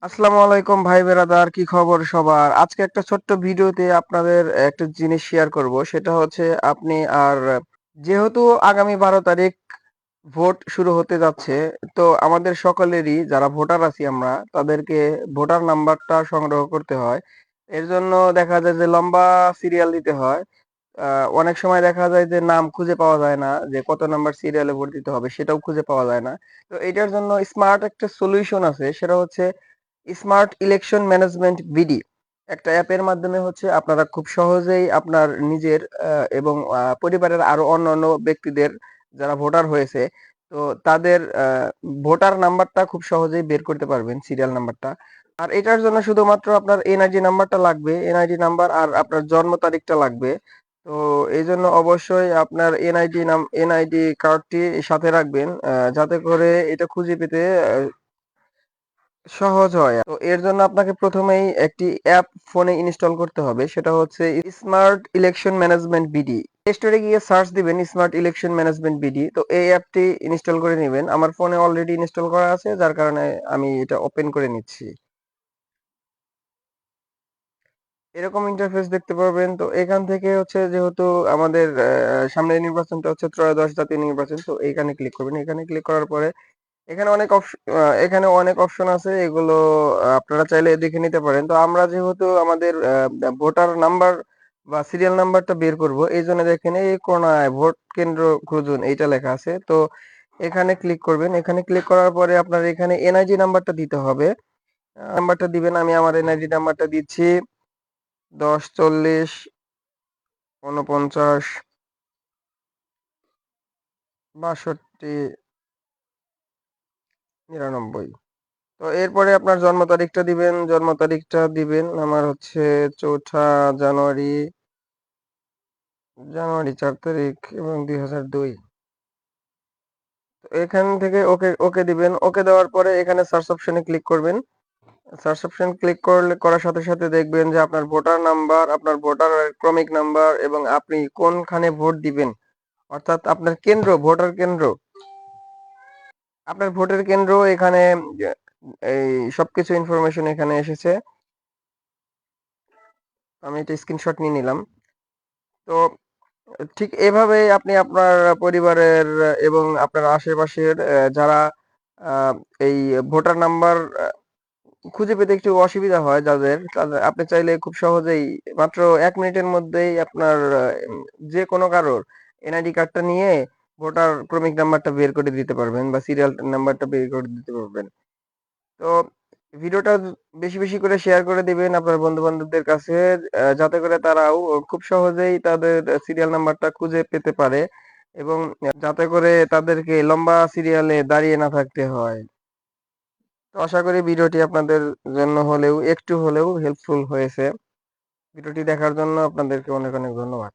আসসালামু আলাইকুম ভাই বেরাদার, কি খবর সবার? আজকে একটা ছোট্ট ভিডিওতে আপনাদের একটা জিনিস শেয়ার করব। সেটা হচ্ছে আপনি আর যেহেতু আগামী 12 তারিখ ভোট শুরু হতে যাচ্ছে, তো আমাদের সকলেরই যারা ভোটার আছি আমরা তাদেরকে ভোটার নাম্বারটা সংগ্রহ করতে হয়। এর জন্য দেখা যায় যে লম্বা সিরিয়াল দিতে হয়। অনেক সময় দেখা যায় যে নাম খুঁজে পাওয়া যায় না, যে কত নাম্বার সিরিয়ালে ভোট দিতে হবে সেটাও খুঁজে পাওয়া যায় না। তো এটার জন্য স্মার্ট একটা সলিউশন আছে, সেটা হচ্ছে স্মার্ট ইলেকশন ম্যানেজমেন্ট বিডি। একটা অ্যাপের মাধ্যমে হচ্ছে আপনারা খুব সহজেই আপনার নিজের এবং পরিবারের আরো অন্যান্য ব্যক্তিদের যারা ভোটার হয়েছে, তো তাদের ভোটার নাম্বারটা খুব সহজেই বের করতে পারবেন, সিরিয়াল নাম্বারটা। আর এটার জন্য শুধুমাত্র আপনার এনআইডি নাম্বারটা লাগবে, এনআইডি নাম্বার আর আপনার জন্ম তারিখটা লাগবে। তো এই জন্য অবশ্যই আপনার এনআইডি কার্ডটি সাথে রাখবেন, যাতে করে এটা খুঁজে পেতে সহজ হয়। তো এর জন্য আপনাকে প্রথমেই একটি অ্যাপ ফোনে ইনস্টল করতে হবে, সেটা হচ্ছে smart election management BD. Play স্টোরে গিয়ে সার্চ দিবেন স্মার্ট ইলেকশন ম্যানেজমেন্ট বিডি। তো এই অ্যাপটি ইনস্টল করে নেবেন। আমার ফোনে অলরেডি ইনস্টল করা আছে, যার কারণে আমি এটা ওপেন করে নিচ্ছি। এরকম ইন্টারফেস দেখতে পারবেন। তো এখান থেকে হচ্ছে, যেহেতু আমাদের সামনের নির্বাচনটা হচ্ছে ত্রয়োদশ জাতীয় নির্বাচন, তো এইখানে ক্লিক করবেন। এখানে ক্লিক করার পরে এখানে অনেক অপশন আছে, এগুলো আপনারা চাইলে দেখে নিতে পারেন। তো আমরা যেহেতু আমাদের ভোটার নাম্বার বা সিরিয়াল নাম্বারটা বের করব, এই জন্য দেখেন এই কোনায় ভোট কেন্দ্র খুঁজুন এইটা লেখা আছে। তো এখানে ক্লিক করবেন। এখানে ক্লিক করার পরে আপনার এখানে এনআইডি নাম্বারটা দিতে হবে। নাম্বারটা দিবেন। আমি আমার এনআইডি নাম্বারটা দিচ্ছি 10, 49, 62, 99। তো এরপরে আপনার জন্ম তারিখটা দিবেন। জন্ম তারিখটা দিবেন আমার হচ্ছে 4 জানুয়ারি, 4 তারিখ এবং 2002। তো এখান থেকে ওকে ওকে দিবেন। ওকে দেওয়ার পরে এখানে সার্চ অপশনে ক্লিক করবেন। সার্চ অপশন ক্লিক করার সাথে সাথে দেখবেন যে আপনার ভোটার নাম্বার, আপনার ভোটার ক্রমিক নাম্বার এবং আপনি কোনখানে ভোট দিবেন, অর্থাৎ আপনার কেন্দ্র, ভোটার কেন্দ্র, আপনার ভোটের কেন্দ্র এখানে এই সবকিছু ইনফরমেশন এখানে এসেছে। আমি এটা স্ক্রিনশট নিয়ে নিলাম। তো ঠিক এভাবেই আপনি আপনার পরিবারের এবং আপনার আশেপাশের যারা আহ, এই ভোটার নাম্বার খুঁজে পেতে একটু অসুবিধা হয় যাদের, আপনি চাইলে খুব সহজেই মাত্র 1 মিনিটের মধ্যেই আপনার যে কোনো কারোর এনআইডি কার্ডটা নিয়ে ভোটার ক্রমিক নাম্বারটা বের করে দিতে পারবেন বা সিরিয়াল নাম্বারটা বের করে দিতে পারবেন। তো ভিডিওটা বেশি বেশি করে শেয়ার করে দিবেন আপনার বন্ধু বান্ধবদের কাছে, যাতে করে তারাও খুব সহজেই তাদের সিরিয়াল নাম্বারটা খুঁজে পেতে পারে এবং যাতে করে তাদেরকে লম্বা সিরিয়ালে দাঁড়িয়ে না থাকতে হয়। তো আশা করি ভিডিওটি আপনাদের জন্য একটু হলেও হেল্পফুল হয়েছে। ভিডিওটি দেখার জন্য আপনাদেরকে অনেক অনেক ধন্যবাদ।